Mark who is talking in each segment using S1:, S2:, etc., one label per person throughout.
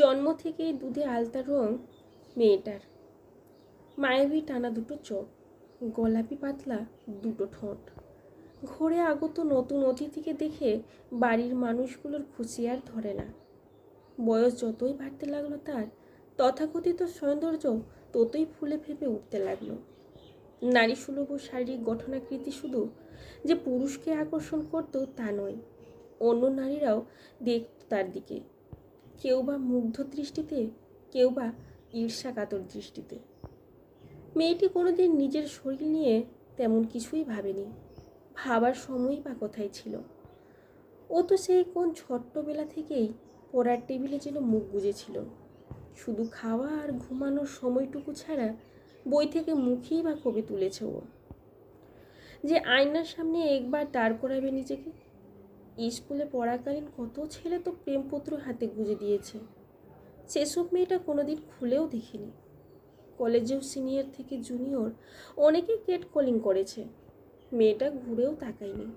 S1: জন্ম থেকেই দুধে আলতা রং মেয়েটার, মায়াবী টানা দুটো চোখ, গোলাপি পাতলা দুটো ঠোঁট। ঘরে আগত নতুন অতিথিকে দেখে বাড়ির মানুষগুলোর খুশি আর ধরে না। বয়স যতই বাড়তে লাগলো তার, তথাকথিত সৌন্দর্য ততই ফুলে ফেঁপে উঠতে লাগলো। নারী সুলভ শারীরিক গঠনাকৃতি শুধু যে পুরুষকে আকর্ষণ করতো তা নয়, অন্য নারীরাও দেখত তার দিকে, কেউ বা মুগ্ধ দৃষ্টিতে, কেউ বা ঈর্ষাকাতর দৃষ্টিতে। মেয়েটি কোনোদিন নিজের শরীর নিয়ে তেমন কিছুই ভাবেনি, ভাবার সময়ই বা কোথায় ছিল। ও তো সেই কোন ছোট্টবেলা থেকেই পড়ার টেবিলে যেন মুখ গুজেছিল। শুধু খাওয়া আর ঘুমানোর সময়টুকু ছাড়া বই থেকে মুখেই বা কবে তুলেছে ও। যে আয়নার সামনে একবার দাঁড় করাবে নিজেকে। স্কুলে পড়াকালীন কত ছেলে তো প্রেমপত্র হাতে গুজে দিয়েছে, সেসব মেয়েটা কোনোদিন খুলেও দেখিনি। কলেজেও সিনিয়র থেকে জুনিয়র অনেকেই কেট কলিং করেছে, মেয়েটা ঘুরেও তাকায়নি।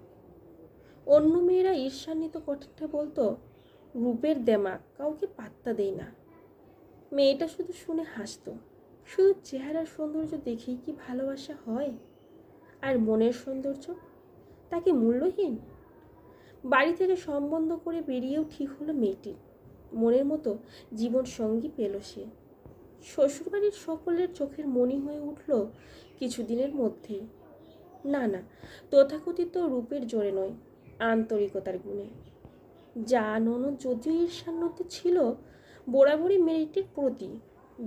S1: অন্য মেয়েরা ঈর্ষান্বিত কথাটা বলতো, রূপের দেমাক, কাউকে পাত্তা দেয় না। মেয়েটা শুধু শুনে হাসতো। শুধু চেহারার সৌন্দর্য দেখেই কি ভালোবাসা হয়? আর মনের সৌন্দর্য, তাকে মূল্যহীন? বাড়ি থেকে সম্বন্ধ করে বেরিয়েও ঠিক হলো মেয়েটি, মনের মতো জীবন সঙ্গী পেল সে। শ্বশুরবাড়ির সকলের চোখের মণি হয়ে উঠল কিছুদিনের মধ্যেই। না না, তথাকথিত রূপের জোরে নয়, আন্তরিকতার গুণে। যা ননদ যদিও ঈর্ষান্বিত ছিল বরাবরই মেয়েটির প্রতি,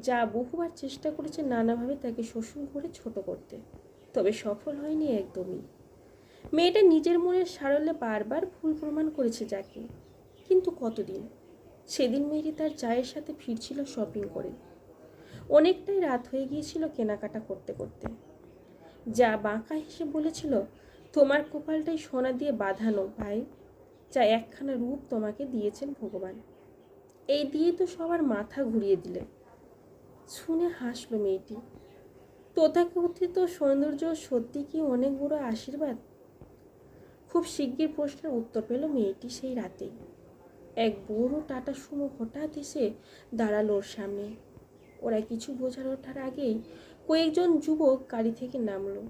S1: যা বহুবার চেষ্টা করেছে নানাভাবে তাকে শ্বশুর ঘরে ছোট করতে, তবে সফল হয়নি একদমই। মেয়েটা নিজের মনের সারল্যে বারবার ভুল প্রমাণ করেছে যাকে, কিন্তু কতদিন। সেদিন মেয়েটি তার জায়ের সাথে ফিরছিল শপিং করে। অনেকটাই রাত হয়ে গিয়েছিল কেনাকাটা করতে করতে। যা বাঁকা হেসে বলেছিল, তোমার কপালটাই সোনা দিয়ে বাঁধানো ভাই, যা একখানা রূপ তোমাকে দিয়েছেন ভগবান। এই দিয়ে তো সবার মাথা ঘুরিয়ে দিলে। শুনে হাসলো মেয়েটি। তথাকথিত সৌন্দর্য সত্যি কি অনেক বড় আশীর্বাদ? খুব শিগগির প্রশ্নের উত্তর পেল মেয়েটি সেই রাতেই। এক বড় টাটা সুমো হঠাৎ এসে দাঁড়ালো ওর সামনে। ওরা কিছু বোঝার ওঠার আগেই কয়েকজন যুবক গাড়ি থেকে নামলো।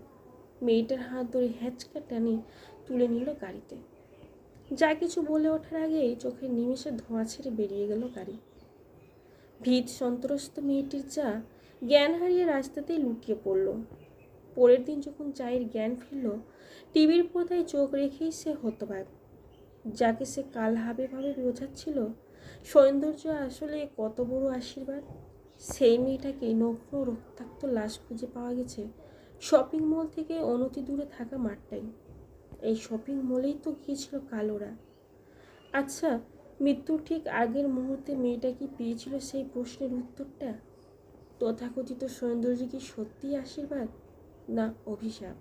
S1: মেয়েটার হাত ধরে হ্যাঁচকা টানে তুলে নিল গাড়িতে। যা কিছু বলে ওঠার আগেই চোখের নিমেষে ধোঁয়া ছেড়ে বেরিয়ে গেল গাড়ি। ভীত সন্ত্রস্ত মেয়েটির যা জ্ঞান হারিয়ে রাস্তাতেই লুটিয়ে পড়ল। পরের দিন যখন চায়ের জ্ঞান ফিরল, টিভির পর্দায় চোখ রেখেই সে হতবাক। যাকে সে কাল ভাবে বোঝাচ্ছিল সৌন্দর্য আসলে কত বড় আশীর্বাদ, সেই মেয়েটাকে নগ্ন রক্তাক্ত লাশ খুঁজে পাওয়া গেছে শপিং মল থেকে অনতি দূরে থাকা মাঠটাই। এই শপিং মলেই তো গিয়েছিল কাল ওরা। আচ্ছা, মৃত্যুর ঠিক আগের মুহূর্তে মেয়েটা কি পেয়েছিল সেই প্রশ্নের উত্তরটা? তথাকথিত সৌন্দর্য কি সত্যিই আশীর্বাদ, না অভিশাপ?